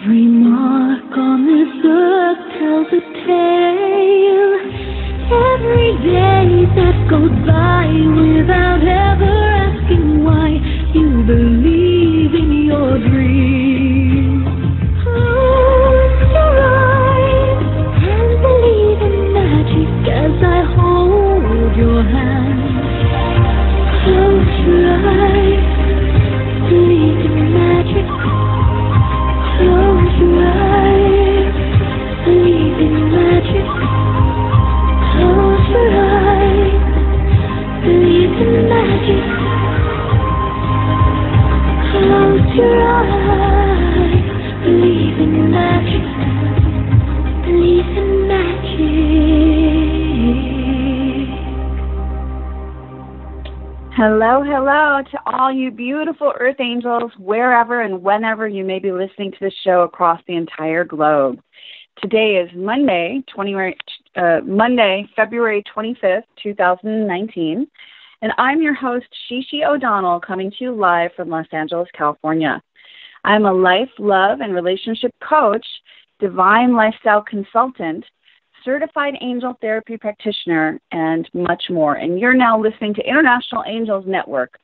Every mark on this earth tells a tale. Every day that goes by without ever asking why, you believe in your dreams. Close your eyes and believe in magic as I hold your hand. Close your eyes, believe in magic. Close your eyes, believe in magic. Close your eyes, believe in magic. Close your eyes, believe in magic. Believe in magic. Hello, hello to all you beautiful Earth Angels, wherever and whenever you may be listening to the show across the entire globe. Today is Monday, February 25th, 2019, and I'm your host, Shishi O'Donnell, coming to you live from Los Angeles, California. I'm a life, love, and relationship coach, divine lifestyle consultant, certified angel therapy practitioner, and much more. And you're now listening to International Angels Network.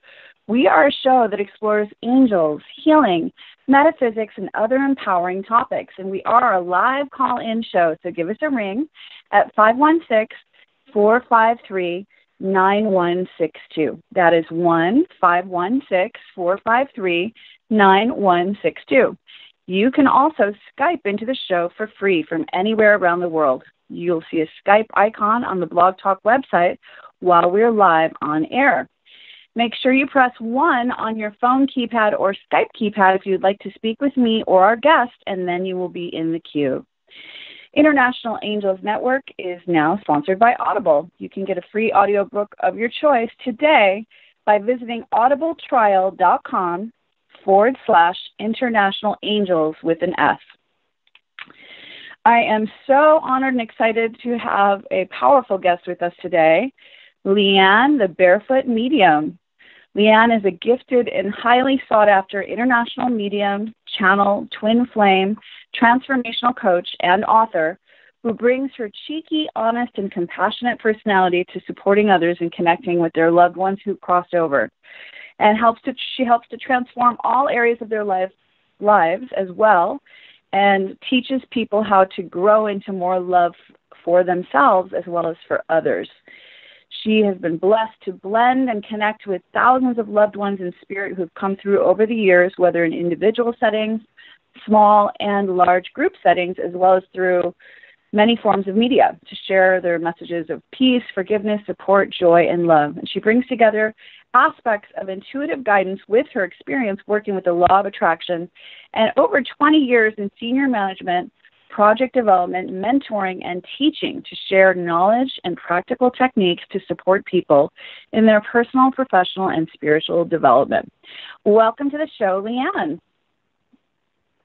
We are a show that explores angels, healing, metaphysics, and other empowering topics. And we are a live call-in show, so give us a ring at 516-453-9162. That is 1-516-453-9162. You can also Skype into the show for free from anywhere around the world. You'll see a Skype icon on the Blog Talk website while we're live on air. Make sure you press 1 on your phone keypad or Skype keypad if you'd like to speak with me or our guest, and then you will be in the queue. International Angels Network is now sponsored by Audible. You can get a free audiobook of your choice today by visiting audibletrial.com/International Angels with an S. I am so honored and excited to have a powerful guest with us today, Leanne, the Barefoot Medium. Leanne is a gifted and highly sought-after international medium, channel, twin flame, transformational coach, and author who brings her cheeky, honest, and compassionate personality to supporting others and connecting with their loved ones who crossed over. And she helps to transform all areas of their lives as well, and teaches people how to grow into more love for themselves as well as for others. She has been blessed to blend and connect with thousands of loved ones in spirit who've come through over the years, whether in individual settings, small and large group settings, as well as through many forms of media to share their messages of peace, forgiveness, support, joy, and love. And she brings together aspects of intuitive guidance with her experience working with the law of attraction and over 20 years in senior management, project development, mentoring, and teaching to share knowledge and practical techniques to support people in their personal, professional, and spiritual development. Welcome to the show, Leanne.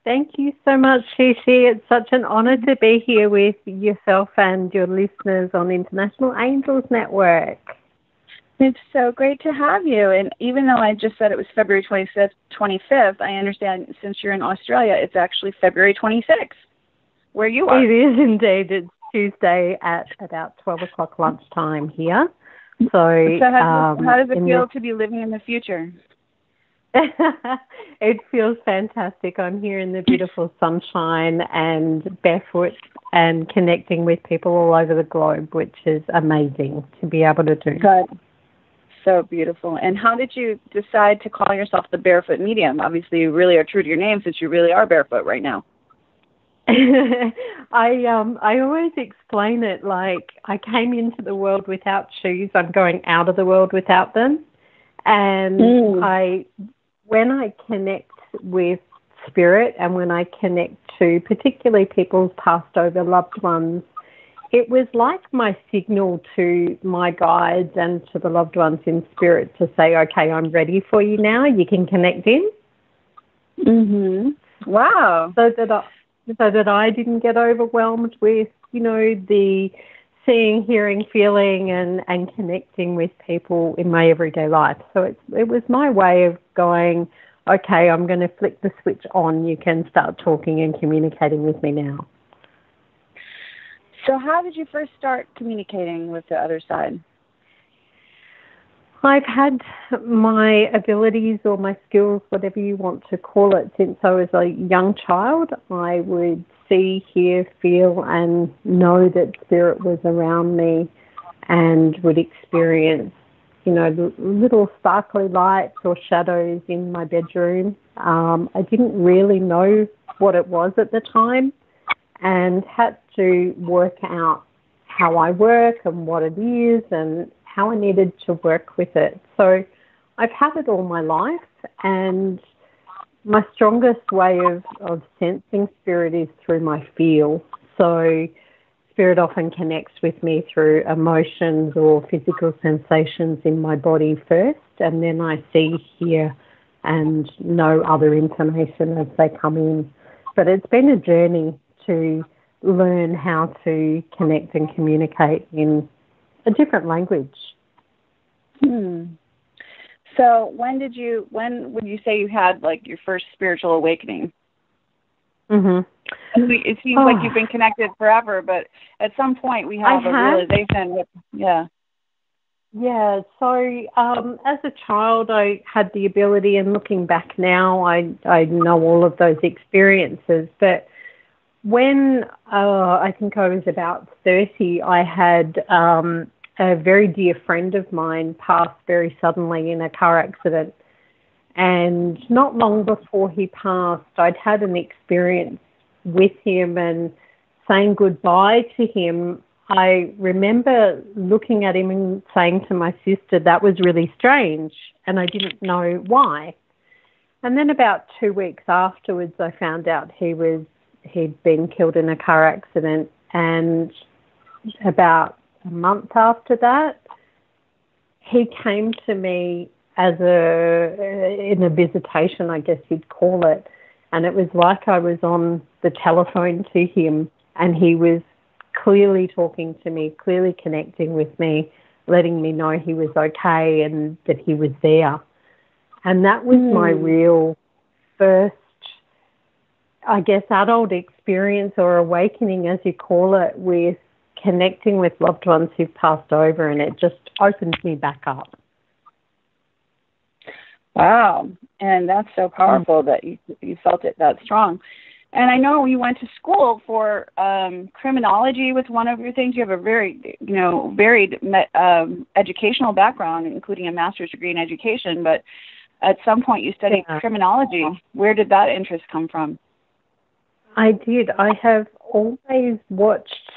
Thank you so much, Shishi. It's such an honor to be here with yourself and your listeners on International Angels Network. It's so great to have you. And even though I just said it was February 25th, I understand since you're in Australia, it's actually February 26th, where you are. It is indeed. It's Tuesday at about 12 o'clock lunchtime here. So how does it feel to be living in the future? It feels fantastic. I'm here in the beautiful sunshine and barefoot and connecting with people all over the globe, which is amazing to be able to do. Good. So beautiful. And how did you decide to call yourself the Barefoot Medium? Obviously, you really are true to your name since you really are barefoot right now. I always explain it like I came into the world without shoes. I'm going out of the world without them. And when I connect with spirit and when I connect to particularly people's passed over loved ones, it was like my signal to my guides and to the loved ones in spirit to say, okay, I'm ready for you now. You can connect in. Wow. So that I didn't get overwhelmed with, the seeing, hearing, feeling and connecting with people in my everyday life. So it was my way of going, okay, I'm going to flick the switch on. You can start talking and communicating with me now. So how did you first start communicating with the other side? I've had my abilities or my skills, whatever you want to call it, since I was a young child. I would see, hear, feel, and know that spirit was around me and would experience, little sparkly lights or shadows in my bedroom. I didn't really know what it was at the time and had to work out how I work and what it is and how I needed to work with it. So I've had it all my life, and my strongest way of sensing spirit is through my feel. So spirit often connects with me through emotions or physical sensations in my body first, and then I see, hear, and know other information as they come in. But it's been a journey to learn how to connect and communicate in a different language. So when would you say you had like your first spiritual awakening? It seems like you've been connected forever, but at some point we have a realization. Yeah, so as a child I had the ability, and looking back now I know all of those experiences, but when I think I was about 30, I had a very dear friend of mine pass very suddenly in a car accident. And not long before he passed, I'd had an experience with him and saying goodbye to him. I remember looking at him and saying to my sister, that was really strange, and I didn't know why. And then about 2 weeks afterwards, I found out he'd been killed in a car accident, and about a month after that, he came to me in a visitation, I guess you'd call it, and it was like I was on the telephone to him, and he was clearly talking to me, clearly connecting with me, letting me know he was okay and that he was there. And that was my real first, I guess, adult experience or awakening, as you call it, with connecting with loved ones who've passed over, and it just opened me back up. Wow. And that's so powerful that you felt it that strong. And I know you went to school for criminology with one of your things. You have a very, varied educational background, including a master's degree in education, but at some point you studied criminology. Where did that interest come from? I did. I have always watched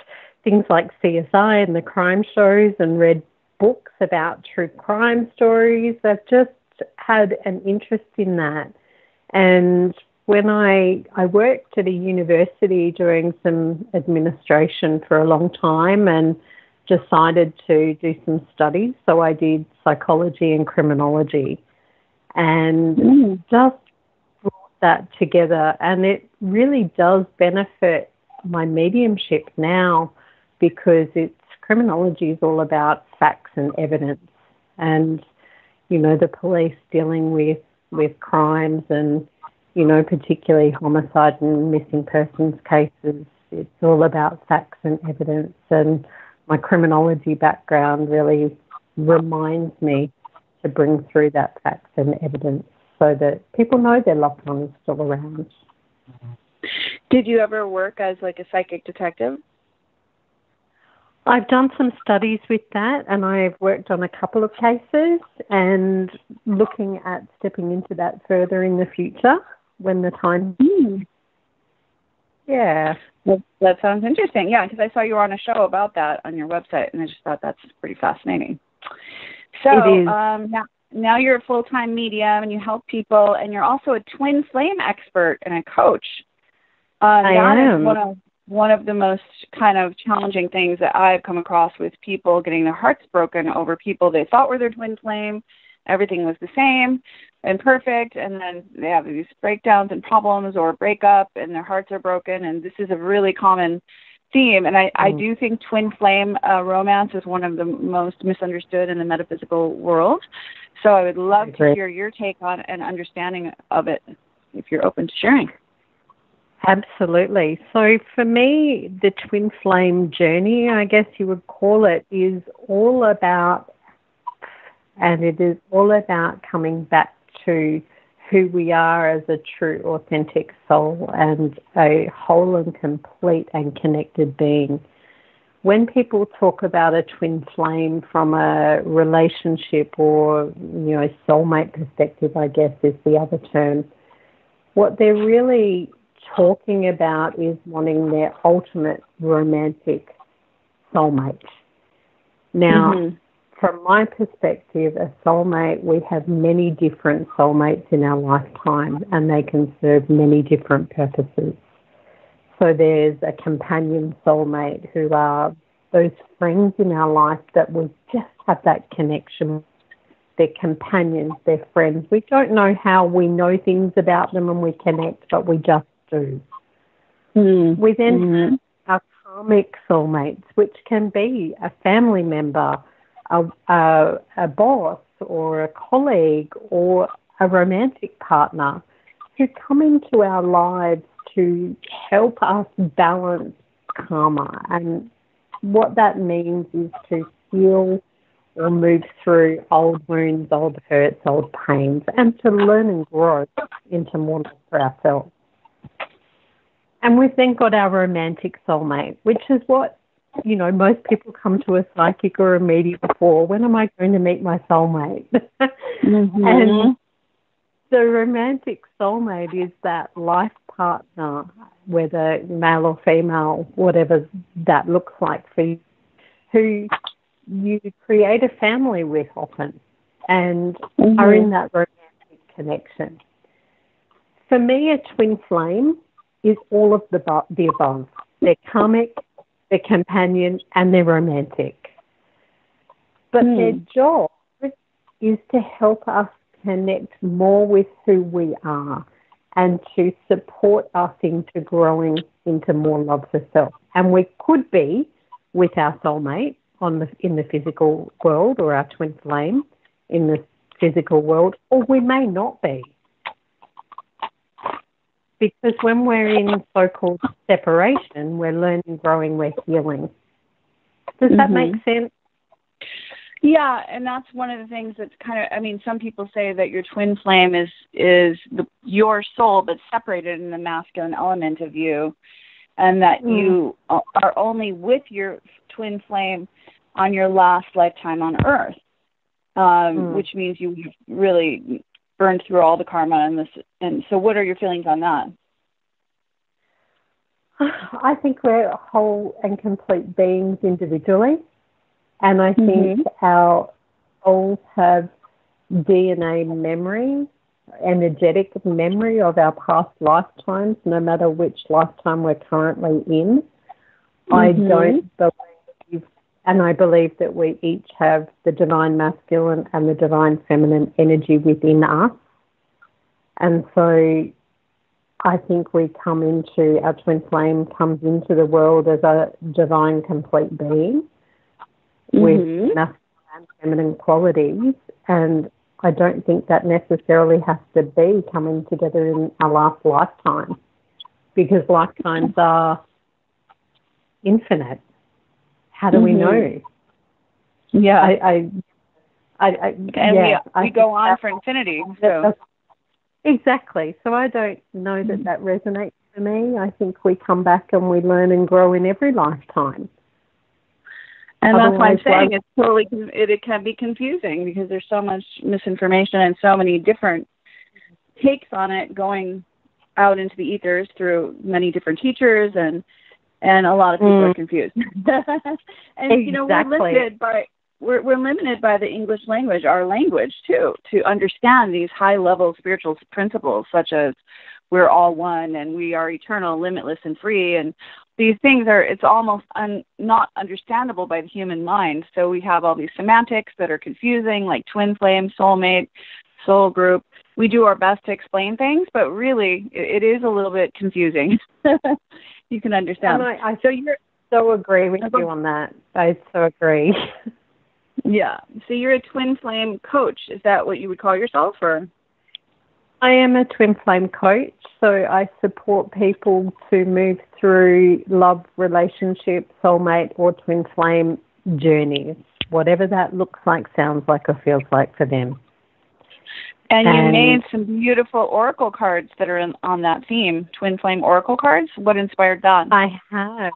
things like CSI and the crime shows and read books about true crime stories. I've just had an interest in that. And when I worked at a university doing some administration for a long time and decided to do some studies. So I did psychology and criminology and just brought that together. And it really does benefit my mediumship now, because criminology is all about facts and evidence, and the police dealing with crimes and particularly homicide and missing persons cases. It's all about facts and evidence, and my criminology background really reminds me to bring through that facts and evidence so that people know their loved one is still around. Did you ever work as like a psychic detective? I've done some studies with that, and I've worked on a couple of cases and looking at stepping into that further in the future when the time. Yeah. Well, that sounds interesting. Yeah, because I saw you were on a show about that on your website, and I just thought that's pretty fascinating. So it is. Now you're a full-time medium, and you help people, and you're also a twin flame expert and a coach. I am. That is one of the most kind of challenging things that I've come across with people getting their hearts broken over people they thought were their twin flame. Everything was the same and perfect, and then they have these breakdowns and problems or breakup, and their hearts are broken, and this is a really common theme. And I do think twin flame romance is one of the most misunderstood in the metaphysical world. So I would love to hear your take on and understanding of it, if you're open to sharing. Absolutely. So for me, the twin flame journey, I guess you would call it, is all about, and it is all about coming back to who we are as a true, authentic soul and a whole and complete and connected being. When people talk about a twin flame from a relationship or, soulmate perspective, I guess is the other term, what they're really talking about is wanting their ultimate romantic soulmate. Now, from my perspective, a soulmate, we have many different soulmates in our lifetime, and they can serve many different purposes. So there's a companion soulmate who are those friends in our life that we just have that connection. They're companions, they're friends. We don't know how we know things about them and we connect, but we just do. We then have our karmic soulmates, which can be a family member, a boss or a colleague or a romantic partner who come into our lives to help us balance karma. And what that means is to heal or move through old wounds, old hurts, old pains, and to learn and grow into more love for ourselves. And we've then got our romantic soulmate, which is what, most people come to a psychic or a medium for. When am I going to meet my soulmate? And the romantic soulmate is that life partner, whether male or female, whatever that looks like for you, who you create a family with often and are in that romantic connection. For me, a twin flame is all of the above. They're karmic, they're companion, and they're romantic. But their job is to help us connect more with who we are and to support us into growing into more love for self. And we could be with our soulmate in the physical world, or our twin flame in the physical world, or we may not be. Because when we're in so-called separation, we're learning, growing, we're healing. Does that make sense? Yeah, and that's one of the things that's some people say that your twin flame is your soul, but separated in the masculine element of you, and that you are only with your twin flame on your last lifetime on Earth, which means you really burned through all the karma and so what are your feelings on that? I think we're whole and complete beings individually, and I think our souls have DNA memory, energetic memory of our past lifetimes, no matter which lifetime we're currently in. I don't believe, and I believe that we each have the divine masculine and the divine feminine energy within us. And so I think our twin flame comes into the world as a divine complete being with masculine and feminine qualities. And I don't think that necessarily has to be coming together in our last lifetime, because lifetimes are infinite. How do we know? Yeah. We go on for infinity. So. Exactly. So I don't know that resonates for me. I think we come back and we learn and grow in every lifetime. And that's why I'm saying it can be confusing, because there's so much misinformation and so many different takes on it going out into the ethers through many different teachers, and a lot of people are confused. And exactly. We're limited by the English language, our language too, to understand these high-level spiritual principles, such as we're all one and we are eternal, limitless, and free. And these things it's almost not understandable by the human mind. So we have all these semantics that are confusing, like twin flame, soulmate, soul group. We do our best to explain things, but really it is a little bit confusing. You can understand. And I so agree with you on that. I so agree. Yeah. So you're a twin flame coach. Is that what you would call yourself, or? I am a twin flame coach, so I support people to move through love, relationship, soulmate, or twin flame journeys, whatever that looks like, sounds like, or feels like for them. And you made some beautiful oracle cards that are on that theme, twin flame oracle cards. What inspired that? I have.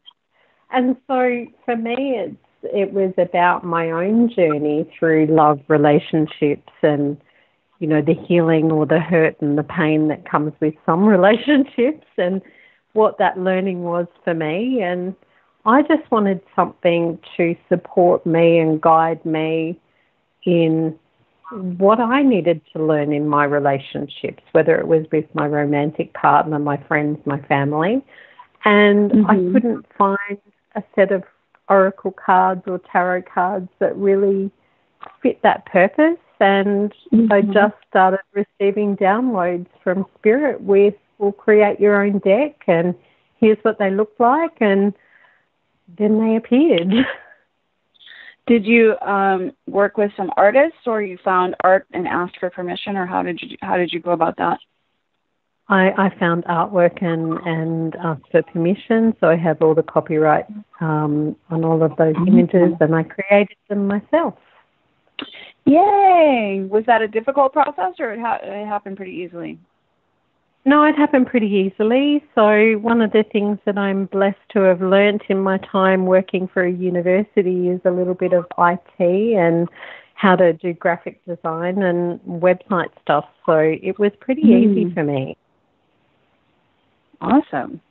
And so for me, it was about my own journey through love, relationships, and, you know, the healing or the hurt and the pain that comes with some relationships, and what that learning was for me. And I just wanted something to support me and guide me in what I needed to learn in my relationships, whether it was with my romantic partner, my friends, my family. And I couldn't find a set of oracle cards or tarot cards that really fit that purpose. And I just started receiving downloads from Spirit with, we'll create your own deck and here's what they look like. And then they appeared. Did you work with some artists, or you found art and asked for permission, or how did you go about that? I found artwork and asked for permission, so I have all the copyright on all of those images, and I created them myself. Yay! Was that a difficult process, or it happened pretty easily? No, it happened pretty easily. So one of the things that I'm blessed to have learnt in my time working for a university is a little bit of IT and how to do graphic design and website stuff. So it was pretty easy for me. Awesome.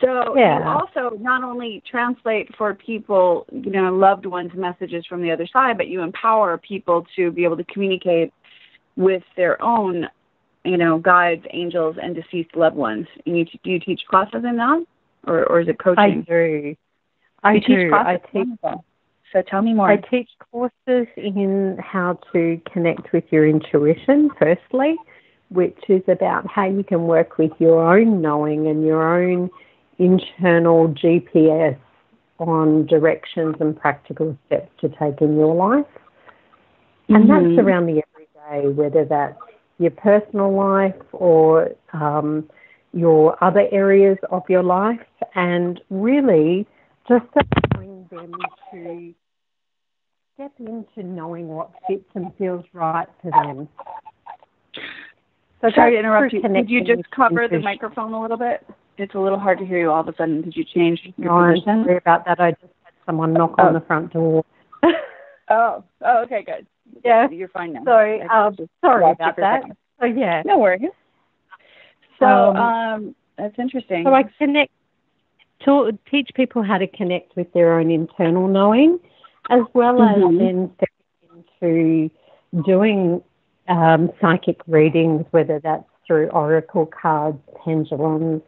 So you also not only translate for people, you know, loved ones' messages from the other side, but you empower people to be able to communicate with their own, you know, guides, angels, and deceased loved ones. And do you teach classes in that, or is it coaching? I do. I teach. So tell me more. I teach courses in how to connect with your intuition, firstly, which is about how you can work with your own knowing and your own internal GPS on directions and practical steps to take in your life. And that's around the everyday, whether that's your personal life or your other areas of your life, and really just allowing them to step into knowing what fits and feels right for them. So sorry to interrupt you. Could you just cover the microphone a little bit? It's a little hard to hear you all of a sudden. Did you change your position? I'm sorry about that. I just had someone knock on the front door. Oh, okay, good. Yeah. You're fine now. Sorry about that. So, yeah. No worries. So, that's interesting. So I teach people how to connect with their own internal knowing, as well as then stepping into doing psychic readings, whether that's through oracle cards, pendulums,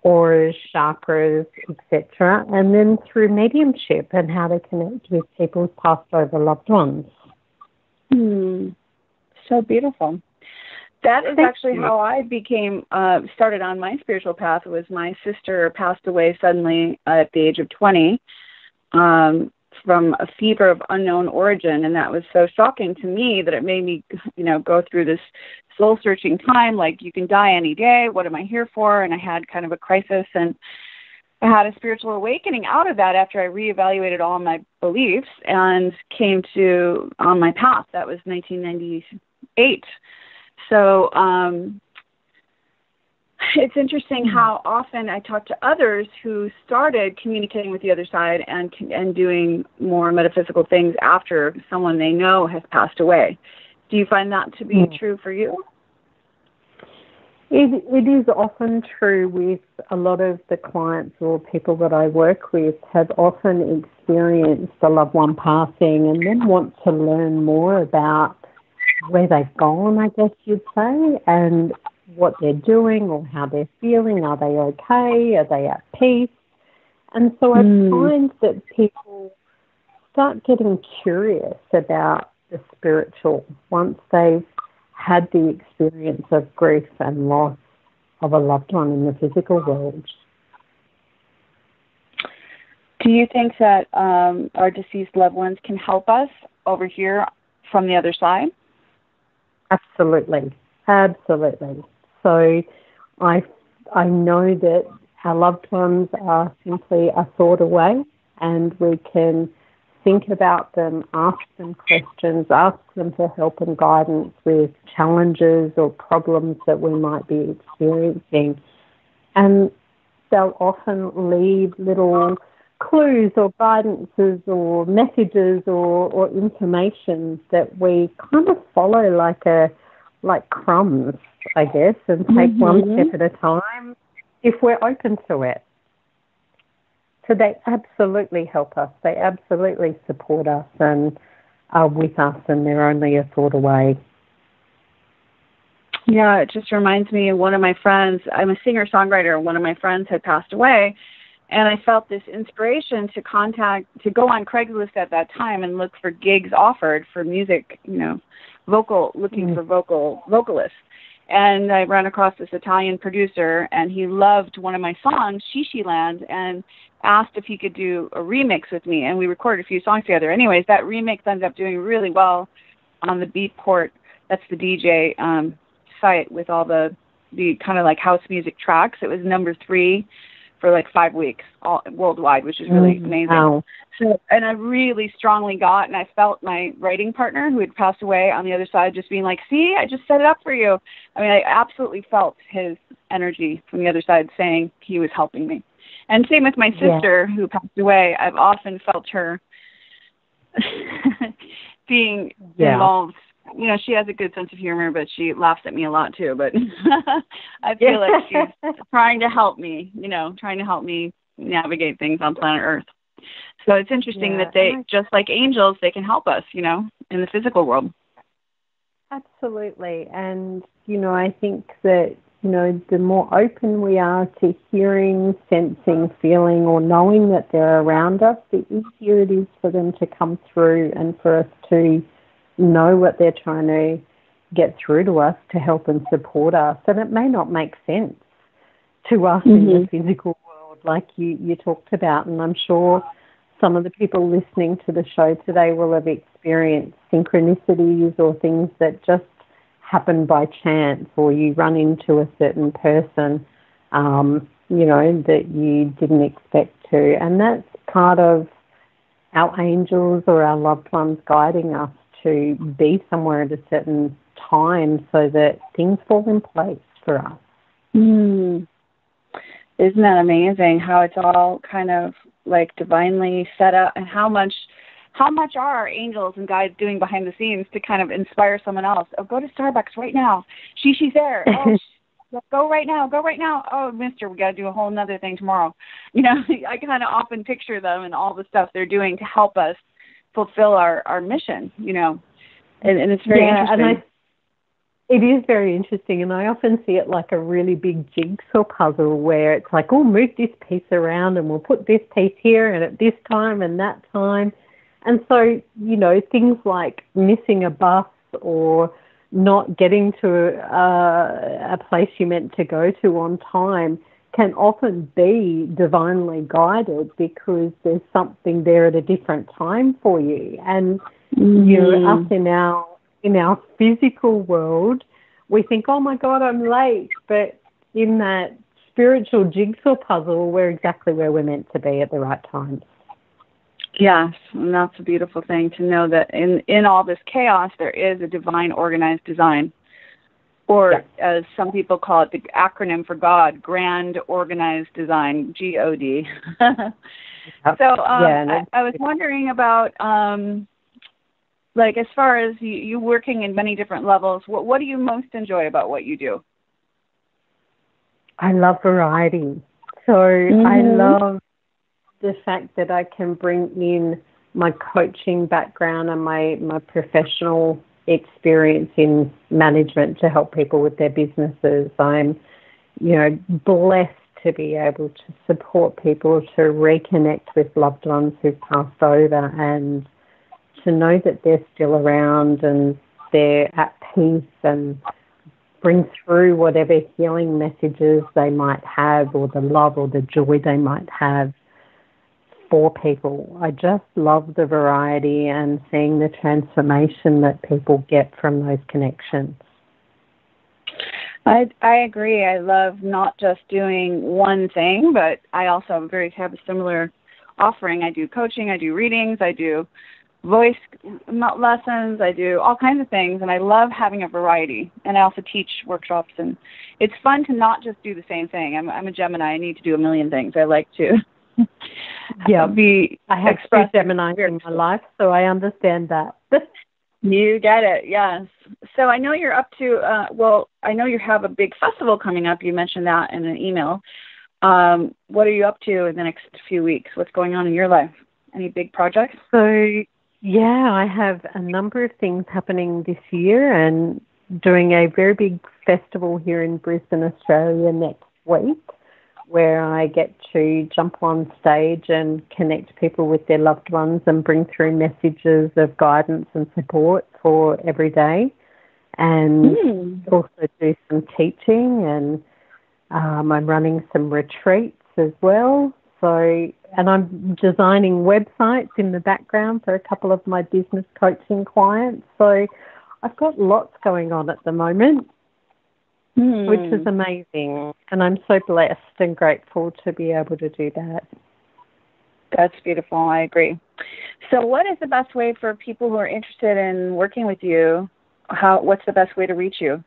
auras, chakras, etc., and then through mediumship and how to connect with people's passed over loved ones. So beautiful. That is actually how I became started on my spiritual path. Was my sister passed away suddenly at the age of 20 from a fever of unknown origin, and that was so shocking to me that it made me, you know, go through this soul-searching time, like, you can die any day, what am I here for? And I had kind of a crisis, and I had a spiritual awakening out of that after I reevaluated all my beliefs and came to on my path. That was 1998. So it's interesting how often I talk to others who started communicating with the other side and doing more metaphysical things after someone they know has passed away. Do you find that to be true for you? It is often true with a lot of the clients or people that I work with have often experienced a loved one passing and then want to learn more about where they've gone, I guess you'd say, and what they're doing or how they're feeling. Are they okay? Are they at peace? And so I find that people start getting curious about the spiritual once they've had the experience of grief and loss of a loved one in the physical world. Do you think that our deceased loved ones can help us over here from the other side? Absolutely. Absolutely. So I know that our loved ones are simply a thought away, and we can think about them, ask them questions, ask them for help and guidance with challenges or problems that we might be experiencing. And they'll often leave little clues or guidances or messages or information that we kind of follow like crumbs, I guess, and take one step at a time if we're open to it. So they absolutely help us. They absolutely support us and are with us, and they're only a thought away. Yeah, it just reminds me of one of my friends. I'm a singer-songwriter. One of my friends had passed away, and I felt this inspiration to go on Craigslist at that time and look for gigs offered for music, looking for vocalists. And I ran across this Italian producer, and he loved one of my songs, Shishi Land, and asked if he could do a remix with me. And we recorded a few songs together. Anyways, that remix ended up doing really well on the Beatport. That's the DJ site with all the kind of like house music tracks. It was number 3 for like 5 weeks all worldwide, which is really amazing. Wow. So, and I really strongly got, and I felt my writing partner who had passed away on the other side just being like, see, I just set it up for you. I mean, I absolutely felt his energy from the other side saying he was helping me. And same with my sister who passed away. I've often felt her being involved. She has a good sense of humor, but she laughs at me a lot too. But I feel like she's trying to help me, trying to help me navigate things on planet Earth. So it's interesting that they, just like angels, they can help us, in the physical world. Absolutely. And, I think that, the more open we are to hearing, sensing, feeling, or knowing that they're around us, the easier it is for them to come through and for us to know what they're trying to get through to us to help and support us. And it may not make sense to us in the physical world like you talked about. And I'm sure some of the people listening to the show today will have experienced synchronicities or things that just happen by chance, or you run into a certain person, that you didn't expect to. And that's part of our angels or our loved ones guiding us to be somewhere at a certain time so that things fall in place for us. Isn't that amazing how it's all kind of like divinely set up, and how much are our angels and guides doing behind the scenes to kind of inspire someone else? Oh, go to Starbucks right now. She's there. Oh, go right now. Oh, mister, we got to do a whole nother thing tomorrow. I kind of often picture them and all the stuff they're doing to help us fulfill our mission, and it's very interesting. It is very interesting, and I often see it like a really big jigsaw puzzle where it's like, oh, move this piece around and we'll put this piece here and at this time and that time. And so, things like missing a bus or not getting to a place you meant to go to on time can often be divinely guided because there's something there at a different time for you. And us in our physical world, we think, oh my God, I'm late. But in that spiritual jigsaw puzzle, we're exactly where we're meant to be at the right time. Yes, and that's a beautiful thing to know that in all this chaos, there is a divine organized design. Or as some people call it, the acronym for God, Grand Organized Design, GOD. So I was wondering about, as far as you working in many different levels, what do you most enjoy about what you do? I love variety. So I love the fact that I can bring in my coaching background and my professional experience in management to help people with their businesses. I'm, blessed to be able to support people to reconnect with loved ones who've passed over and to know that they're still around and they're at peace and bring through whatever healing messages they might have or the love or the joy they might have for people. I just love the variety and seeing the transformation that people get from those connections. I agree. I love not just doing one thing, but I also have a similar offering. I do coaching, I do readings, I do voice lessons, I do all kinds of things, and I love having a variety. And I also teach workshops, and it's fun to not just do the same thing. I'm a Gemini. I need to do a million things. I like to I have two Gemini in my life, so I understand that. You get it, yes. So I know you're up to, I know you have a big festival coming up. You mentioned that in an email. What are you up to in the next few weeks? What's going on in your life? Any big projects? So, yeah, I have a number of things happening this year and doing a very big festival here in Brisbane, Australia next week, where I get to jump on stage and connect people with their loved ones and bring through messages of guidance and support for every day, and also do some teaching, and I'm running some retreats as well. So, and I'm designing websites in the background for a couple of my business coaching clients. So I've got lots going on at the moment, which is amazing. And I'm so blessed and grateful to be able to do that. That's beautiful. I agree. So what is the best way for people who are interested in working with you? What's the best way to reach you?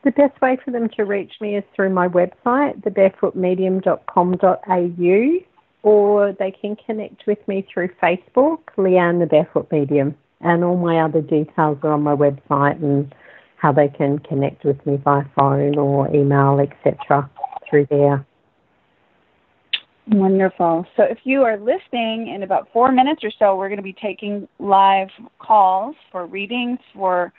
The best way for them to reach me is through my website, thebarefootmedium.com.au, or they can connect with me through Facebook, Leanne the Barefoot Medium, and all my other details are on my website and how they can connect with me by phone or email, etc., through there. Wonderful. So if you are listening, in about 4 minutes or so, we're going to be taking live calls for readings, for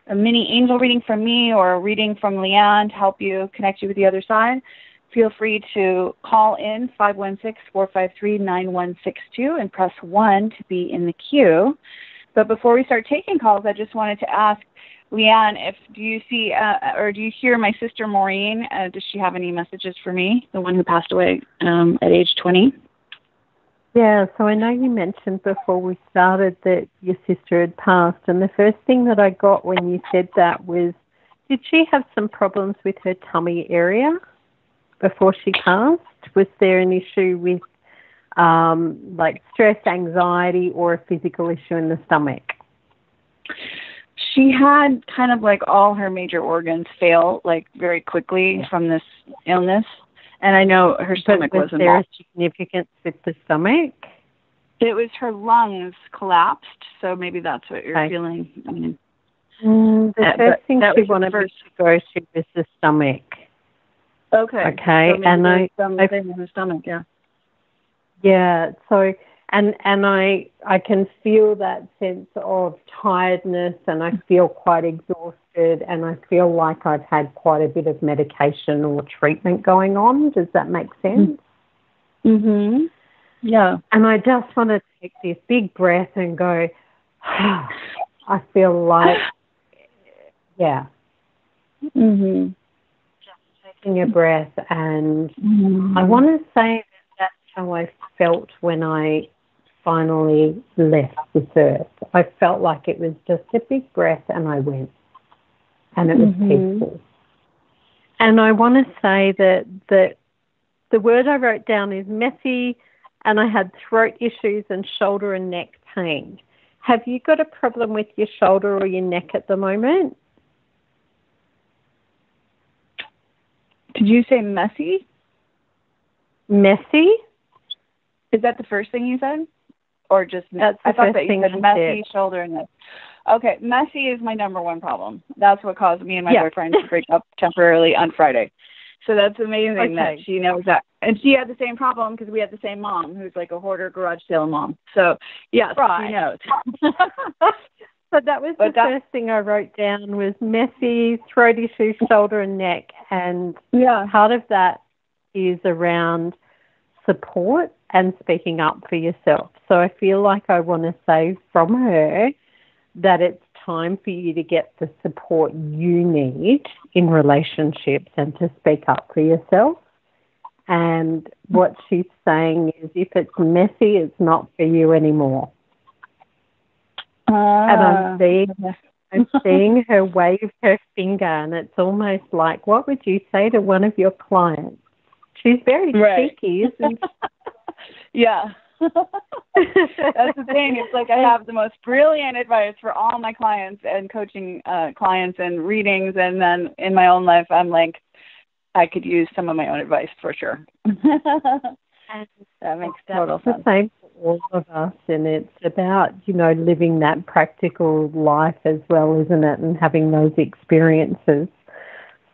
a mini angel reading from me or a reading from Leanne to help you, connect you with the other side. Feel free to call in 516-453-9162 and press 1 to be in the queue. But before we start taking calls, I just wanted to ask Leanne, do you see or do you hear my sister Maureen? Does she have any messages for me, the one who passed away at age 20? Yeah, so I know you mentioned before we started that your sister had passed, and the first thing that I got when you said that was, did she have some problems with her tummy area before she passed? Was there an issue with like stress, anxiety, or a physical issue in the stomach? She had kind of like all her major organs fail like very quickly from this illness. And I know her stomach was involved. Was there a significance with the stomach? It was her lungs collapsed, so maybe that's what you're feeling. I mean, the first thing she wanted to go to was the stomach. Okay. So and something in the stomach, yeah. Yeah. So and I can feel that sense of tiredness, and I feel quite exhausted, and I feel like I've had quite a bit of medication or treatment going on. Does that make sense? Mhm. Yeah. And I just want to take this big breath and go, I feel like, yeah. Mhm. Just taking a breath, and I want to say that's how I felt when I finally left this earth. I felt like it was just a big breath and I went, and it was peaceful. And I want to say that the word I wrote down is messy, and I had throat issues and shoulder and neck pain. Have you got a problem with your shoulder or your neck at the moment? Did you say messy? Messy? Is that the first thing you said? Or just, that's I thought that you said messy, shoulder, and neck. Okay, messy is my number one problem. That's what caused me and my boyfriend to break up temporarily on Friday. So that's amazing that she knows that. And she had the same problem because we had the same mom who's like a hoarder garage sale mom. So, yes, she knows. So that was the first thing I wrote down was messy, throat issues, shoulder and neck. And part of that is around support and speaking up for yourself. So I feel like I want to say from her that it's time for you to get the support you need in relationships and to speak up for yourself. And what she's saying is, if it's messy, it's not for you anymore. And I'm seeing her wave her finger, and it's almost like, what would you say to one of your clients? She's very cheeky, isn't she? Yeah. That's the thing. It's like I have the most brilliant advice for all my clients and coaching clients and readings, and then in my own life, I'm like, I could use some of my own advice for sure. And that makes total sense. The same for all of us, and it's about, living that practical life as well, isn't it, and having those experiences.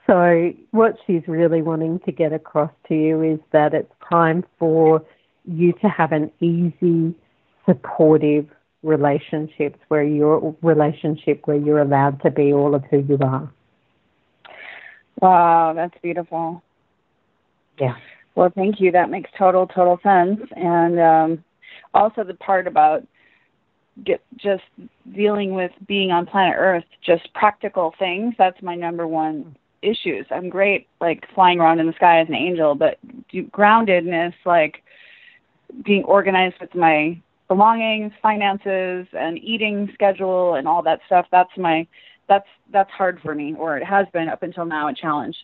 So what she's really wanting to get across to you is that it's time for you to have an easy, supportive relationship where you're allowed to be all of who you are. Wow, that's beautiful. Yeah. Well, thank you. That makes total sense. And also the part about just dealing with being on planet Earth, just practical things, that's my number one issues. I'm great, like, flying around in the sky as an angel, but groundedness, like being organized with my belongings, finances, and eating schedule and all that stuff, that's hard for me, or it has been up until now, a challenge.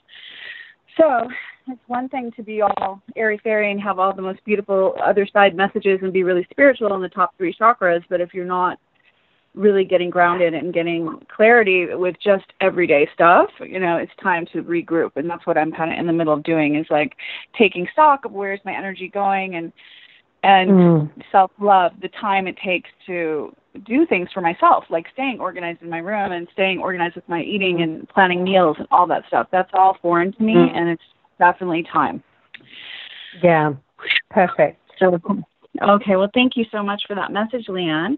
So it's one thing to be all airy-fairy and have all the most beautiful other side messages and be really spiritual in the top 3 chakras, but if you're not really getting grounded and getting clarity with just everyday stuff, it's time to regroup. And that's what I'm kind of in the middle of doing, is like taking stock of where's my energy going, and self-love, the time it takes to do things for myself, like staying organized in my room and staying organized with my eating and planning meals and all that stuff. That's all foreign to me, and it's definitely time. Yeah, perfect. So, okay, well, thank you so much for that message, Leanne.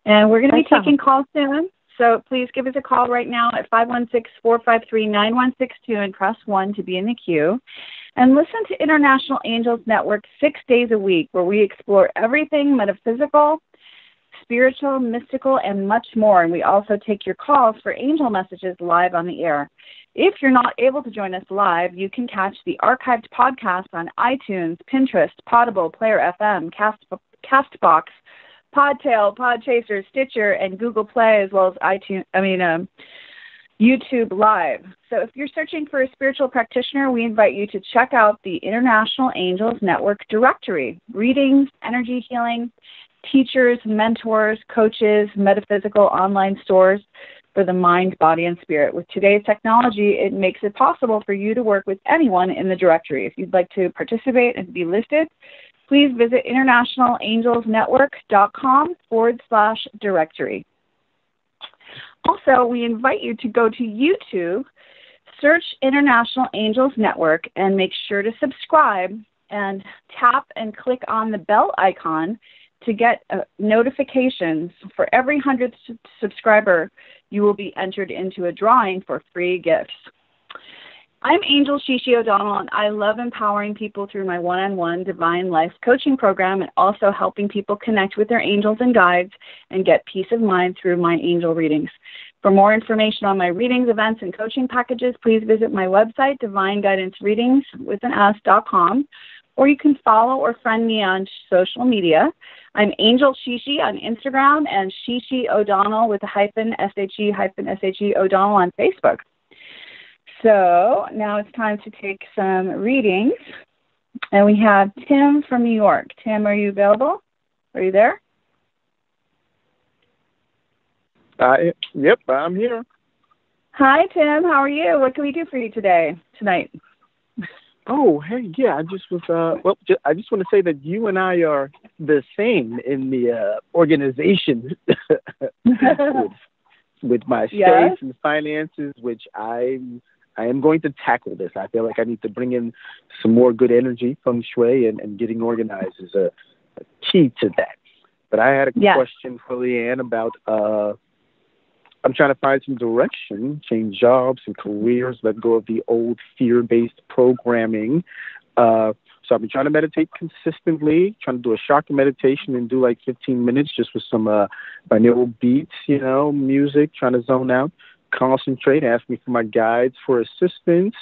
And we're going to be taking calls soon, so please give us a call right now at 516-453-9162 and press 1 to be in the queue. And listen to International Angels Network 6 days a week, where we explore everything metaphysical, spiritual, mystical, and much more. And we also take your calls for angel messages live on the air. If you're not able to join us live, you can catch the archived podcast on iTunes, Pinterest, Podable, Player FM, Castbox, Podtail, Podchaser, Stitcher, and Google Play, as well as YouTube Live. So if you're searching for a spiritual practitioner, we invite you to check out the International Angels Network directory: readings, energy healing, teachers, mentors, coaches, metaphysical online stores for the mind, body, and spirit. With today's technology, it makes it possible for you to work with anyone in the directory. If you'd like to participate and be listed, please visit internationalangelsnetwork.com/directory. Also, we invite you to go to YouTube, search International Angels Network, and make sure to subscribe and tap and click on the bell icon to get notifications. For every 100th subscriber, you will be entered into a drawing for free gifts. I'm Angel Shishi O'Donnell, and I love empowering people through my one-on-one divine life coaching program, and also helping people connect with their angels and guides and get peace of mind through my angel readings. For more information on my readings, events, and coaching packages, please visit my website, divineguidancereadings.com, or you can follow or friend me on social media. I'm Angel Shishi on Instagram, and Shishi O'Donnell with a hyphen, SHE O'Donnell on Facebook. So now it's time to take some readings. And we have Tim from New York. Tim, are you available? Are you there? Yep, I'm here. Hi, Tim. How are you? What can we do for you tonight? Oh, hey, yeah. I just was. I just want to say that you and I are the same in the organization with my space and finances, which I am going to tackle this. I feel like I need to bring in some more good energy, feng shui, and getting organized is a key to that. But I had a question for Leanne about. I'm trying to find some direction, change jobs and careers, let go of the old fear-based programming. So I've been trying to meditate consistently, trying to do a chakra meditation and do like 15 minutes just with some binaural beats, music, trying to zone out, concentrate, ask me for my guides for assistance.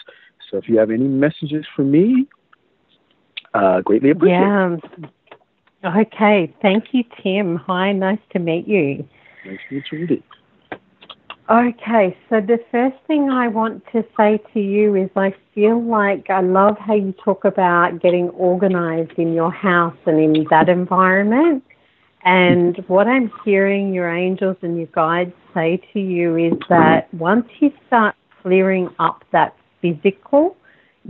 So if you have any messages for me, Greatly appreciate it. Yeah. Okay. Thank you, Tim. Hi. Nice to meet you. Nice to meet you, indeed. Okay, so the first thing I want to say to you is I feel like I love how you talk about getting organized in your house and in that environment. And what I'm hearing your angels and your guides say to you is that once you start clearing up that physical,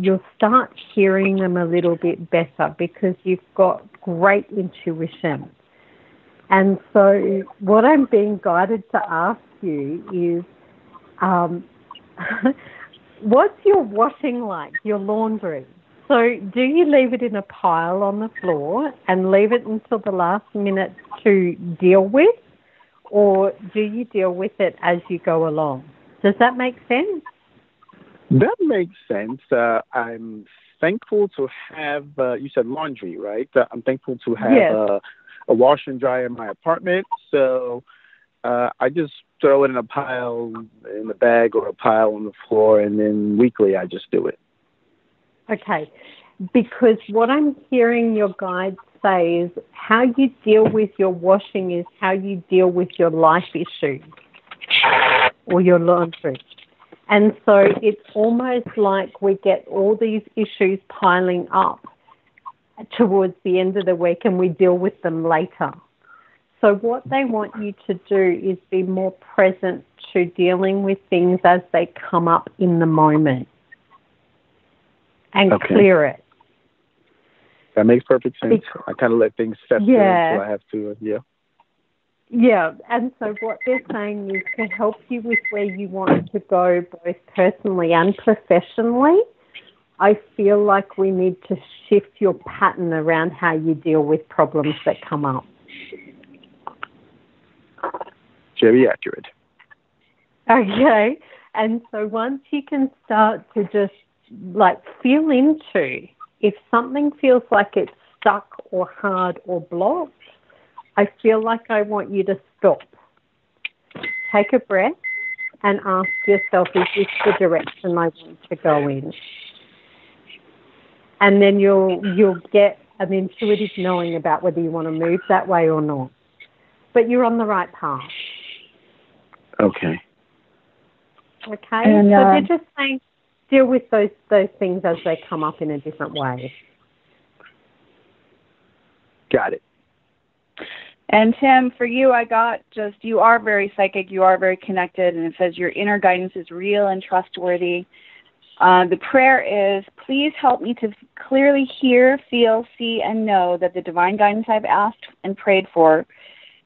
you'll start hearing them a little bit better because you've got great intuition. And so what I'm being guided to ask you is, what's your washing like, your laundry? So do you leave it in a pile on the floor and leave it until the last minute to deal with, or do you deal with it as you go along? Does that make sense? That makes sense. I'm thankful to have, you said laundry, right? I'm thankful to have a washer and dryer in my apartment. So I just throw it in a pile in the bag or a pile on the floor, and then weekly I just do it. Okay. Because what I'm hearing your guides say is how you deal with your washing is how you deal with your life issues or your laundry. And so it's almost like we get all these issues piling up towards the end of the week and we deal with them later. So what they want you to do is be more present to dealing with things as they come up in the moment and clear it. That makes perfect sense. I kind of let things fester until I have to, Yeah, and so what they're saying is to help you with where you want to go, both personally and professionally, I feel like we need to shift your pattern around how you deal with problems that come up. Very accurate. Okay, and so once you can start to just feel into if something feels like it's stuck or hard or blocked, I feel like I want you to stop. Take a breath and ask yourself, is this the direction I want to go in? And then you'll get an intuitive knowing about whether you want to move that way or not. But you're on the right path. Okay. Okay, and, so they're just saying deal with those things as they come up in a different way. Got it. And Tim, for you, I got you are very psychic, you are very connected, and it says your inner guidance is real and trustworthy. The prayer is, please help me to clearly hear, feel, see, and know that the divine guidance I've asked and prayed for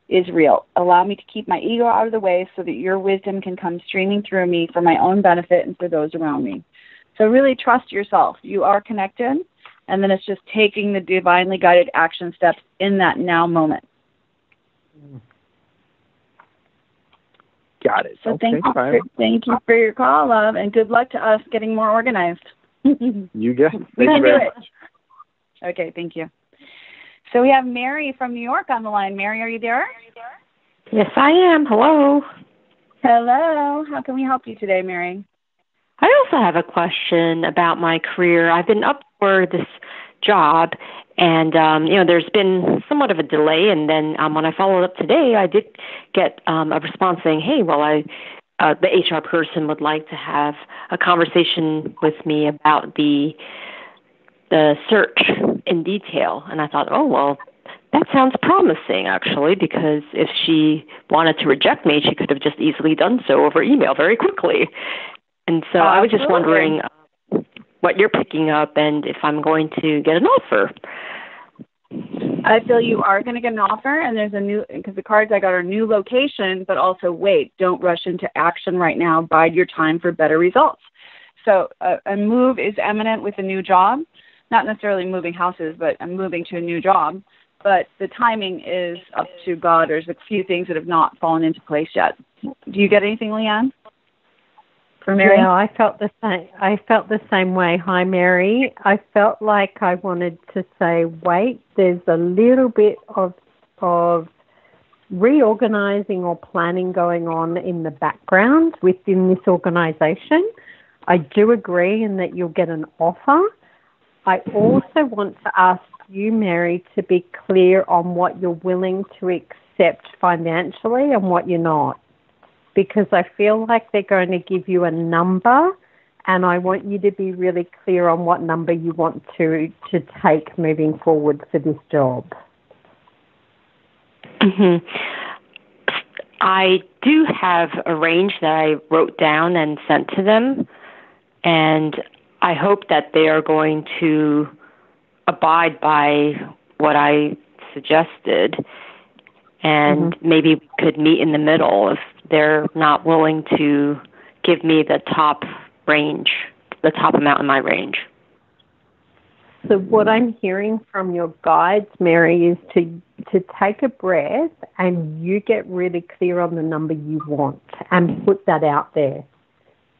is real. Allow me to keep my ego out of the way so that your wisdom can come streaming through me for my own benefit and for those around me. So really trust yourself. You are connected, and then it's just taking the divinely guided action steps in that now moment. Got it. So okay, thank you for your call, love, and good luck to us getting more organized. You got it. Thank you very much. Okay, thank you. So we have Mary from New York on the line. Mary, are you there? Yes, I am. Hello. Hello. How can we help you today, Mary? I also have a question about my career. I've been up for this job, and there's been somewhat of a delay. And then when I followed up today, I did get a response saying, "Hey, well, the HR person would like to have a conversation with me about the search in detail." And I thought, oh, well, that sounds promising, actually, because if she wanted to reject me, she could have just easily done so over email very quickly. And so I was just wondering what you're picking up and if I'm going to get an offer. I feel you are going to get an offer, and there's because the cards I got are new location, but also wait, don't rush into action right now. Bide your time for better results. So a move is imminent with a new job, not necessarily moving houses, but I'm moving to a new job. But the timing is up to God. There's a few things that have not fallen into place yet. Do you get anything, Leanne? For Mary? Yeah, I felt the same. I felt the same way. Hi, Mary. I felt like I wanted to say, wait, there's a little bit of reorganizing or planning going on in the background within this organization. I do agree in that you'll get an offer. I also want to ask you, Mary, to be clear on what you're willing to accept financially and what you're not. Because I feel like they're going to give you a number, and I want you to be really clear on what number you want to take moving forward for this job. Mm-hmm. I do have a range that I wrote down and sent to them, and I hope that they are going to abide by what I suggested, and maybe we could meet in the middle if they're not willing to give me the top range, the top amount in my range. So what I'm hearing from your guides, Mary, is to take a breath and you get really clear on the number you want and put that out there.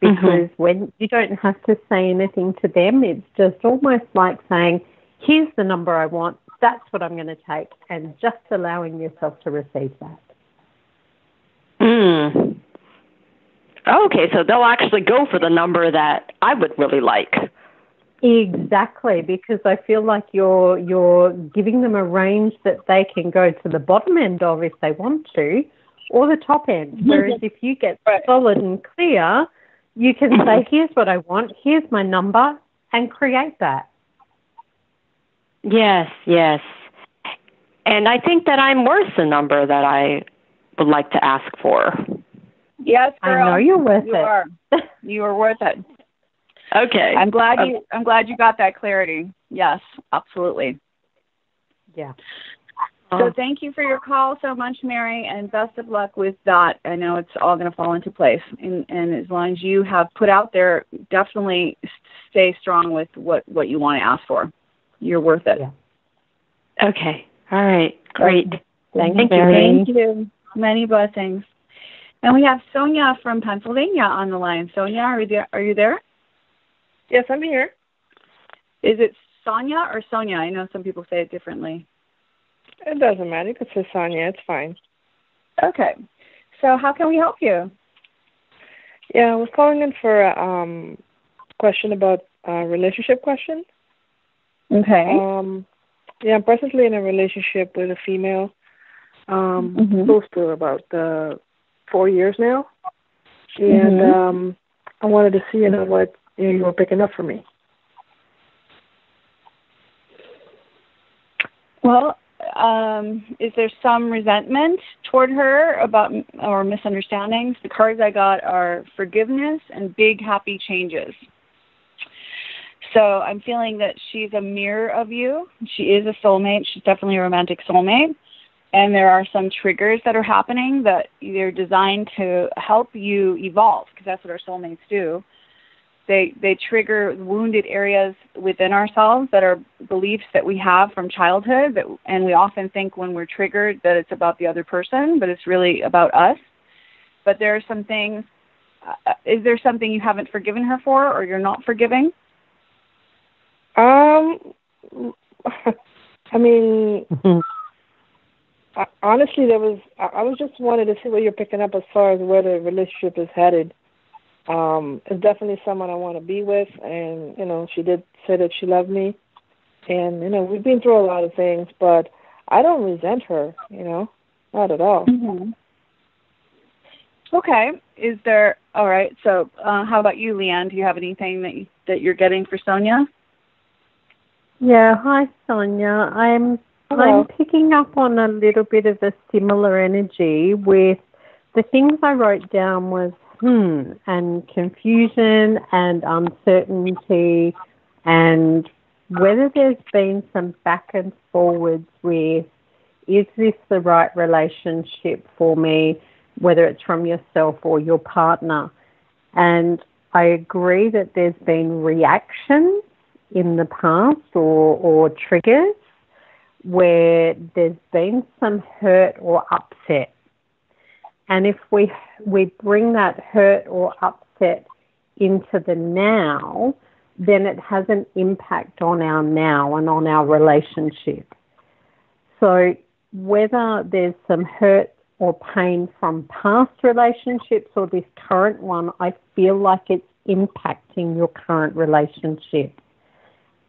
Because when you don't have to say anything to them, it's just almost like saying, here's the number I want, that's what I'm going to take, and just allowing yourself to receive that. Okay, so they'll actually go for the number that I would really like. Exactly, because I feel like you're giving them a range that they can go to the bottom end of if they want to, or the top end. Whereas if you get solid and clear, you can say, here's what I want, here's my number, and create that. Yes. And I think that I'm worth the number that I would like to ask for. Yes, girl. I know you're worth it. Are. You are worth it. Okay. I'm glad you got that clarity. Yes, absolutely. Yeah. So thank you for your call so much, Mary, and best of luck with that. I know it's all going to fall into place. And as long as you have put out there, definitely stay strong with what you want to ask for. You're worth it. Yeah. Okay. All right. Great. Thank you. Mary. Thank you. Many blessings. And we have Sonia from Pennsylvania on the line. Sonia, are you there? Yes, I'm here. Is it Sonia or Sonia? I know some people say it differently. It doesn't matter. You could say Sonia. It's fine. Okay. So how can we help you? Yeah, I was calling in for a question about a relationship question. Okay. Yeah, I'm presently in a relationship with a female. Close to about 4 years now. And I wanted to see, what you were picking up for me. Well, is there some resentment toward her or misunderstandings? The cards I got are forgiveness and big happy changes. So I'm feeling that she's a mirror of you. She is a soulmate. She's definitely a romantic soulmate. And there are some triggers that are happening that they're designed to help you evolve, because that's what our soulmates do. They trigger wounded areas within ourselves that are beliefs that we have from childhood, and we often think when we're triggered that it's about the other person, but it's really about us. But there are some things. Is there something you haven't forgiven her for, or you're not forgiving? I mean, honestly, I was just wanted to see what you're picking up as far as where the relationship is headed. It's definitely someone I want to be with, and, she did say that she loved me, and, we've been through a lot of things, but I don't resent her, not at all. Mm-hmm. Okay. All right, so how about you, Leanne? Do you have anything that you're getting for Sonia? Yeah, hi, Sonia. I'm picking up on a little bit of a similar energy with the things I wrote down was and confusion and uncertainty, and whether there's been some back and forwards with, is this the right relationship for me, whether it's from yourself or your partner. And I agree that there's been reactions in the past or triggers where there's been some hurt or upset. And if we bring that hurt or upset into the now, then it has an impact on our now and on our relationship. So whether there's some hurt or pain from past relationships or this current one, I feel like it's impacting your current relationship.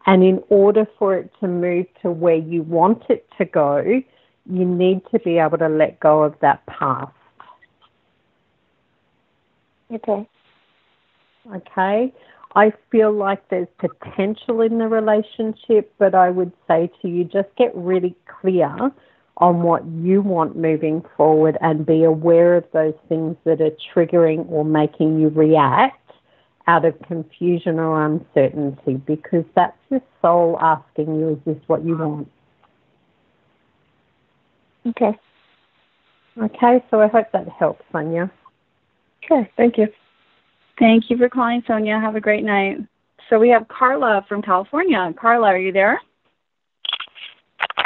And in order for it to move to where you want it to go, you need to be able to let go of that past. Okay. Okay? I feel like there's potential in the relationship, but I would say to you, just get really clear on what you want moving forward and be aware of those things that are triggering or making you react out of confusion or uncertainty, because that's your soul asking you, is this what you want? Okay. Okay, so I hope that helps, Sonia. Okay, thank you. Thank you for calling, Sonia. Have a great night. So we have Carla from California. Carla, are you there?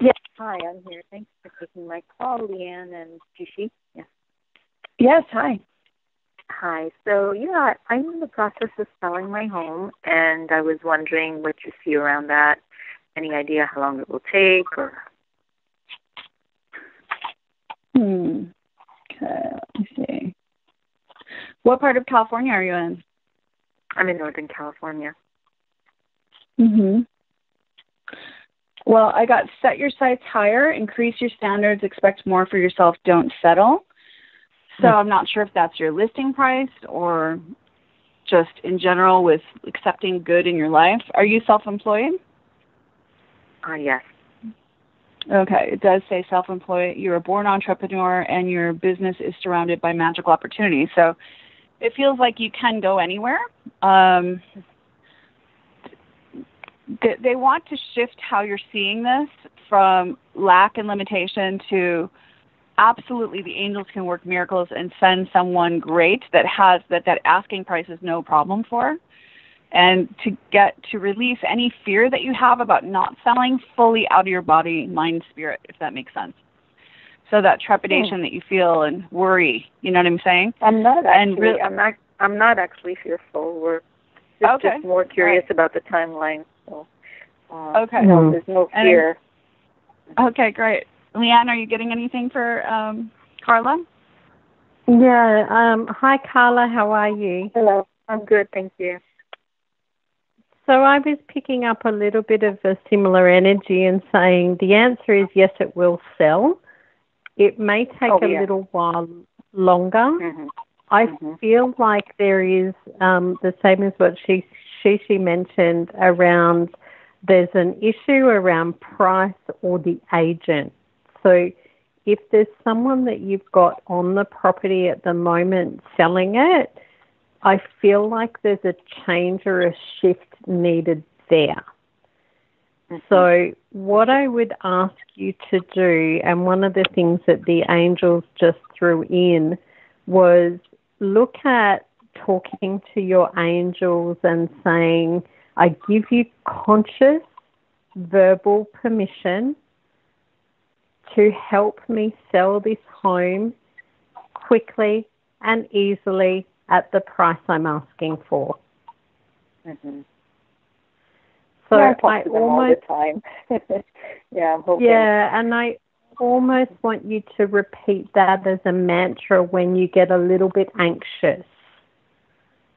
Yes. Hi, I'm here. Thanks for taking my call, Leanne and Jushi. Yeah. Yes, hi. Hi. So, yeah, I'm in the process of selling my home, and I was wondering what you see around that. Any idea how long it will take? Or Okay, let me see. What part of California are you in? I'm in Northern California. Well, I got set your sights higher, increase your standards, expect more for yourself, don't settle. So I'm not sure if that's your listing price or just in general with accepting good in your life. Are you self-employed? Yes. Okay, it does say self-employed. You're a born entrepreneur and your business is surrounded by magical opportunities. So it feels like you can go anywhere. They want to shift how you're seeing this from lack and limitation to absolutely the angels can work miracles and send someone great that has that asking price is no problem for. And to get to release any fear that you have about not selling fully out of your body, mind, spirit, if that makes sense. So that trepidation that you feel and worry, you know what I'm saying? I'm not actually. I'm not actually fearful. We're just more curious about the timeline. So, okay. No, there's no fear. Okay, great. Leanne, are you getting anything for Carla? Yeah. Hi, Carla. How are you? Hello. I'm good, thank you. So I was picking up a little bit of a similar energy and saying the answer is yes, it will sell. It may take a little while longer. I feel like there is the same as what she mentioned around there's an issue around price or the agent. So if there's someone that you've got on the property at the moment selling it, I feel like there's a change or a shift needed there. So what I would ask you to do, and one of the things that the angels just threw in, was look at talking to your angels and saying, I give you conscious verbal permission to help me sell this home quickly and easily at the price I'm asking for. So I talk to them all the time. Yeah, I'm hoping. Yeah, and I almost want you to repeat that as a mantra when you get a little bit anxious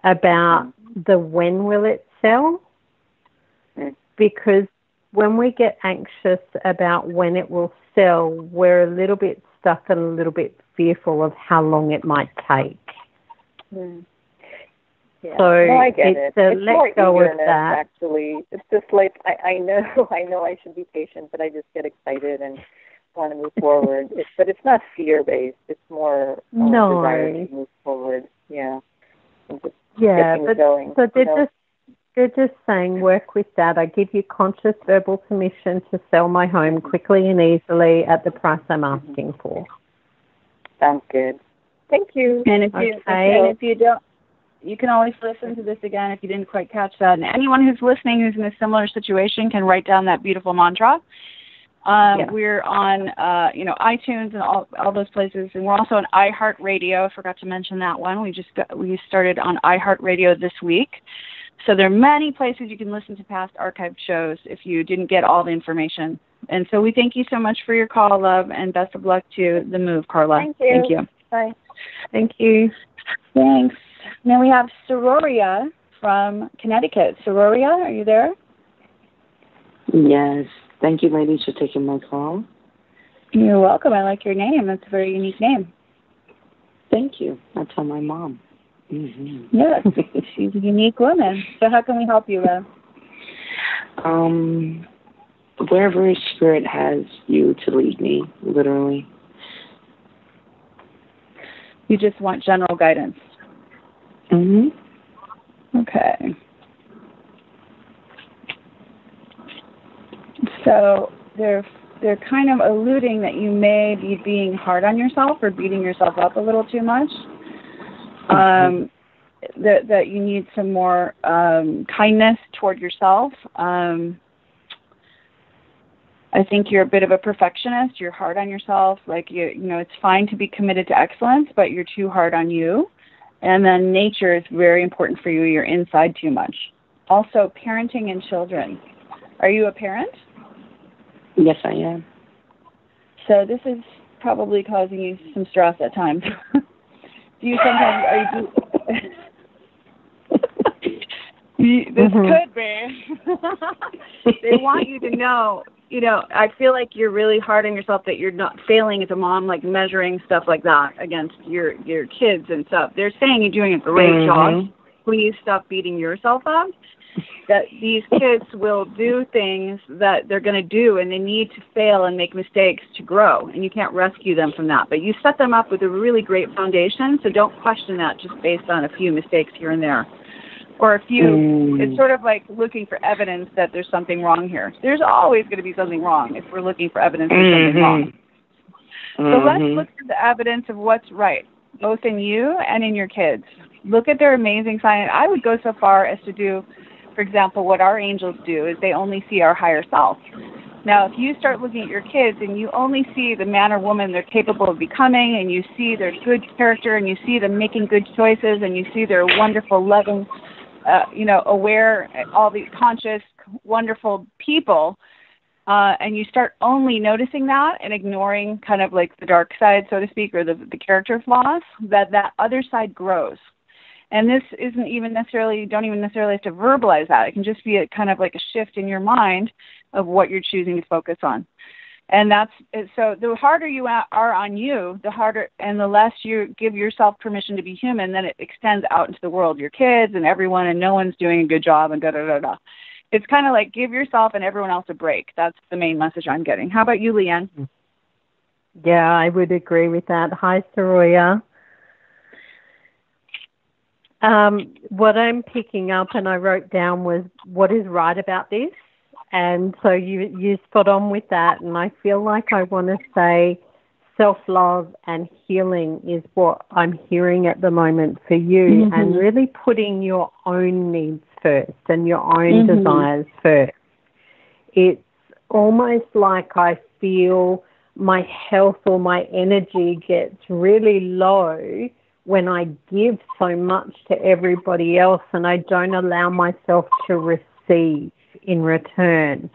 about the when will it sell, because when we get anxious about when it will sell, we're a little bit stuck and a little bit fearful of how long it might take. Yeah. So no, I get it. It's let go of that. Actually, it's just like I know I should be patient, but I just get excited and want to move forward. But it's not fear-based. It's more desire to move forward. Yeah. But going, so they're just saying work with that. I give you conscious verbal permission to sell my home quickly and easily at the price I'm asking for. Sounds good. Thank you. And if you don't, you can always listen to this again if you didn't quite catch that. And anyone who's listening who's in a similar situation can write down that beautiful mantra. We're on, iTunes and all those places, and we're also on iHeartRadio. I forgot to mention that one. We started on iHeartRadio this week. So there are many places you can listen to past archived shows if you didn't get all the information. And so we thank you so much for your call, love, and best of luck to the move, Carla. Thank you. Thank you. Bye. Thank you. Thanks. Now we have Sororia from Connecticut. Sororia, are you there? Yes. Thank you, ladies, for taking my call. You're welcome. I like your name. That's a very unique name. Thank you. I told my mom. Mm-hmm. Yes, she's a unique woman. So how can we help you, Love? Wherever Spirit has you to lead me, literally. You just want general guidance. Mm-hmm. Okay. So they're kind of alluding that you may be being hard on yourself or beating yourself up a little too much. That you need some more kindness toward yourself. I think you're a bit of a perfectionist. You're hard on yourself. Like you know, it's fine to be committed to excellence, but you're too hard on you. And then nature is very important for you. You're inside too much. Also, parenting and children. Are you a parent? Yes, I am. So this is probably causing you some stress at times. Do you sometimes this could be. They want you to know, you know, I feel like you're really hard on yourself that you're not failing as a mom, like measuring stuff like that against your kids and stuff. They're saying you're doing a great job. Please stop beating yourself up. That these kids will do things that they're going to do, and they need to fail and make mistakes to grow, and you can't rescue them from that. But you set them up with a really great foundation, so don't question that just based on a few mistakes here and there. Or a few, it's sort of like looking for evidence that there's something wrong here. There's always going to be something wrong if we're looking for evidence there's something wrong. So let's look for the evidence of what's right, both in you and in your kids. Look at their amazing science. I would go so far as to do, for example, what our angels do is they only see our higher self. Now, if you start looking at your kids and you only see the man or woman they're capable of becoming, and you see their good character, and you see them making good choices, and you see their wonderful, loving, aware, all these conscious, wonderful people, and you start only noticing that and ignoring kind of like the dark side, so to speak, or the character flaws, that other side grows. And this isn't even necessarily, you don't even necessarily have to verbalize that. It can just be a kind of like a shift in your mind of what you're choosing to focus on. And so the harder you are on you, the harder, and the less you give yourself permission to be human, then it extends out into the world, your kids and everyone, and no one's doing a good job and da-da-da-da. It's kind of like give yourself and everyone else a break. That's the main message I'm getting. How about you, Leanne? Yeah, I would agree with that. Hi, Saroya. What I'm picking up and I wrote down was what is right about this. And so you spot on with that. And I feel like I want to say self-love and healing is what I'm hearing at the moment for you, and really putting your own needs first and your own desires first. It's almost like I feel my health or my energy gets really low when I give so much to everybody else and I don't allow myself to receive in return.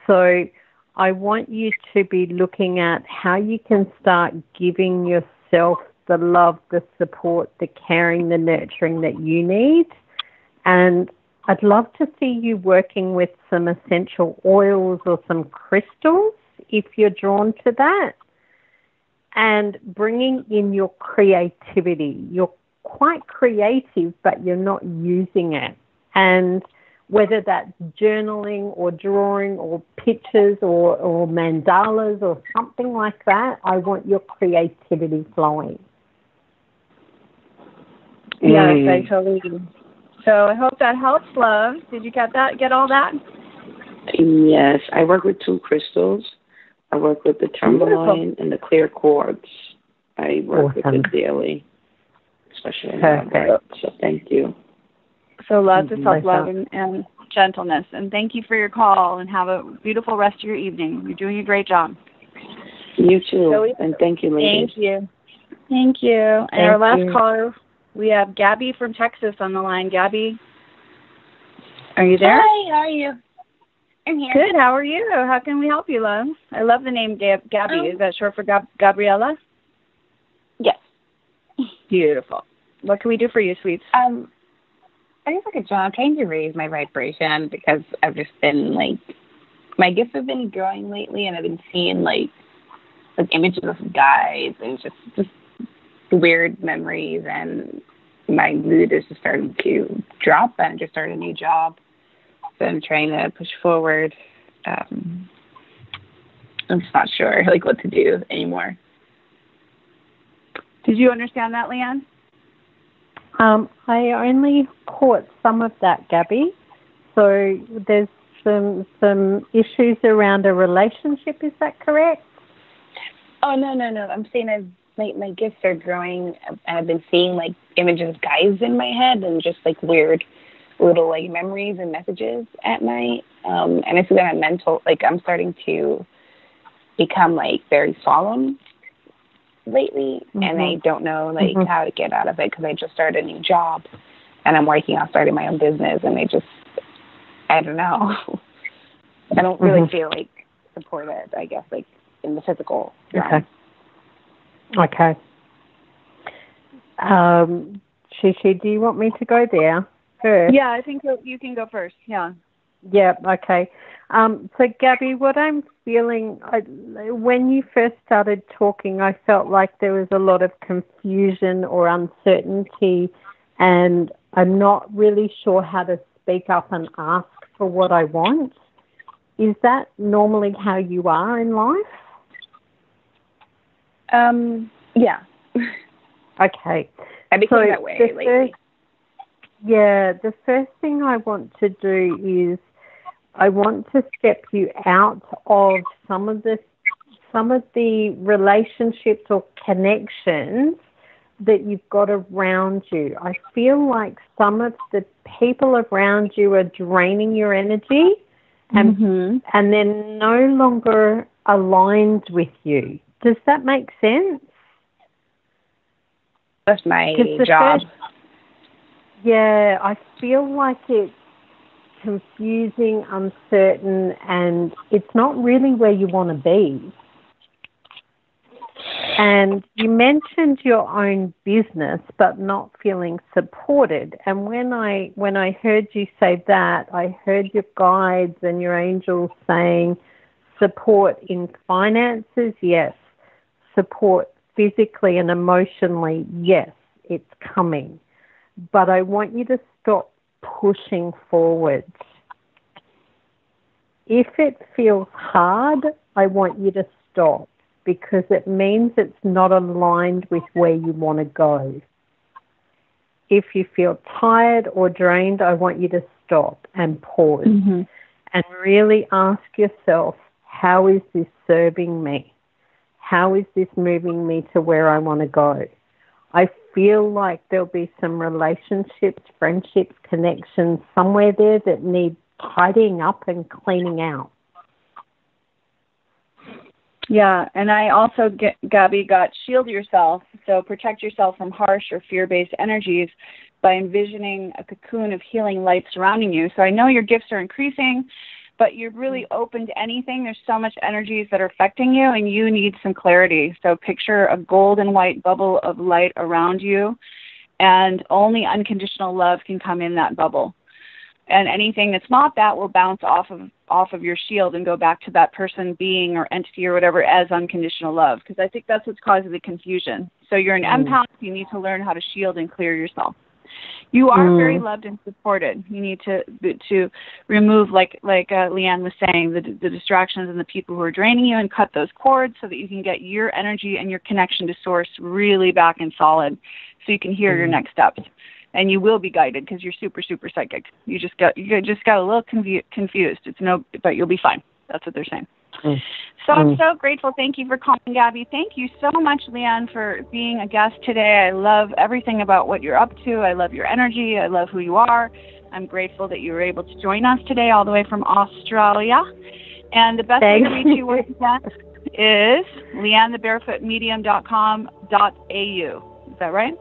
So I want you to be looking at how you can start giving yourself the love, the support, the caring, the nurturing that you need. And I'd love to see you working with some essential oils or some crystals if you're drawn to that. And bringing in your creativity. You're quite creative, but you're not using it. And whether that's journaling or drawing or pictures or mandalas or something like that, I want your creativity flowing. Yes, I totally do. So I hope that helps, love. Did you get that? Get all that? Yes, I work with 2 crystals. I work with the tourmaline and the clear quartz. I work with it daily, especially in my So thank you. So lots of self-love and gentleness. And thank you for your call, and have a beautiful rest of your evening. You're doing a great job. You too. And thank you, ladies. Thank you. Thank you. And our last caller, we have Gabby from Texas on the line. Gabby, are you there? Hi, how are you? I'm here. Good. How are you? How can we help you, love? I love the name Gabby. Is that short for Gabriella? Yes. Beautiful. What can we do for you, sweets? I guess I'm trying to raise my vibration because I've just been my gifts have been growing lately, and I've been seeing like images of guys and just weird memories, and my mood is just starting to drop, and I just started a new job, so I'm trying to push forward. I'm just not sure like what to do anymore. Did you understand that, Leanne? I only caught some of that, Gabby. So there's some issues around a relationship. Is that correct? Oh, no. I'm saying my gifts are growing, and I've been seeing like images of guys in my head and just like weird little like memories and messages at night. And I see that I'm I'm starting to become like very solemn lately, and I don't know like how to get out of it because I just started a new job, and I'm working on starting my own business, and I don't know. I don't really feel like supported, I guess, like in the physical realm. Okay. Shishi, do you want me to go there first? Yeah, I think you can go first. Yeah. Yeah, okay. So, Gabby, what I'm feeling, when you first started talking, I felt like there was a lot of confusion or uncertainty, and I'm not really sure how to speak up and ask for what I want. Is that normally how you are in life? Yeah. Okay. I became that way lately. The first thing I want to do is I want to step you out of some of the relationships or connections that you've got around you. I feel like some of the people around you are draining your energy and they're no longer aligned with you. Does that make sense? That's my job. I feel like it's confusing, uncertain, and it's not really where you want to be. And you mentioned your own business, but not feeling supported. And when I heard you say that, I heard your guides and your angels saying support in finances, yes. Support physically and emotionally, yes, it's coming. But I want you to stop pushing forward. If it feels hard, I want you to stop, because it means it's not aligned with where you want to go. If you feel tired or drained, I want you to stop and pause and really ask yourself, how is this serving me? How is this moving me to where I want to go? I feel like there'll be some relationships, friendships, connections somewhere there that need tidying up and cleaning out. Yeah, and I also, Gabby, got shield yourself, so protect yourself from harsh or fear-based energies by envisioning a cocoon of healing light surrounding you. So I know your gifts are increasing, but you're really open to anything. There's so much energies that are affecting you, and you need some clarity. So picture a gold and white bubble of light around you, and only unconditional love can come in that bubble. And anything that's not that will bounce off of your shield and go back to that person, being, or entity or whatever as unconditional love, because I think that's what's causing the confusion. So you're an empath. You need to learn how to shield and clear yourself. You are very loved and supported. You need to remove, like Leanne was saying, the distractions and the people who are draining you, and cut those cords so that you can get your energy and your connection to source really back and solid, so you can hear your next steps. And you will be guided because you're super, super psychic. You just got a little confused. But you'll be fine. That's what they're saying. So I'm so grateful. Thank you for calling, Gabby. Thank you so much, Leanne, for being a guest today. I love everything about what you're up to. I love your energy. I love who you are. I'm grateful that you were able to join us today all the way from Australia. And the best way to reach you once again is leannethebarefootmedium.com.au. Is that right?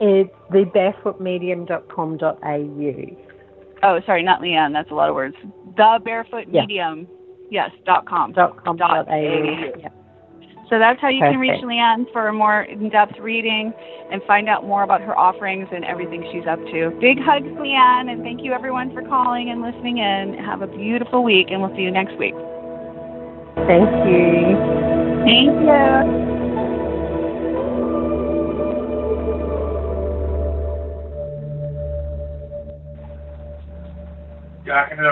It's thebarefootmedium.com.au. Oh, sorry, not Leanne. That's a lot of words. The Barefoot Medium, yes, .com.au. .com.au. Yeah. So that's how you can reach Leanne for a more in-depth reading and find out more about her offerings and everything she's up to. Big hugs, Leanne, and thank you everyone for calling and listening in. Have a beautiful week, and we'll see you next week. Thank you. Thank you. Yeah, I can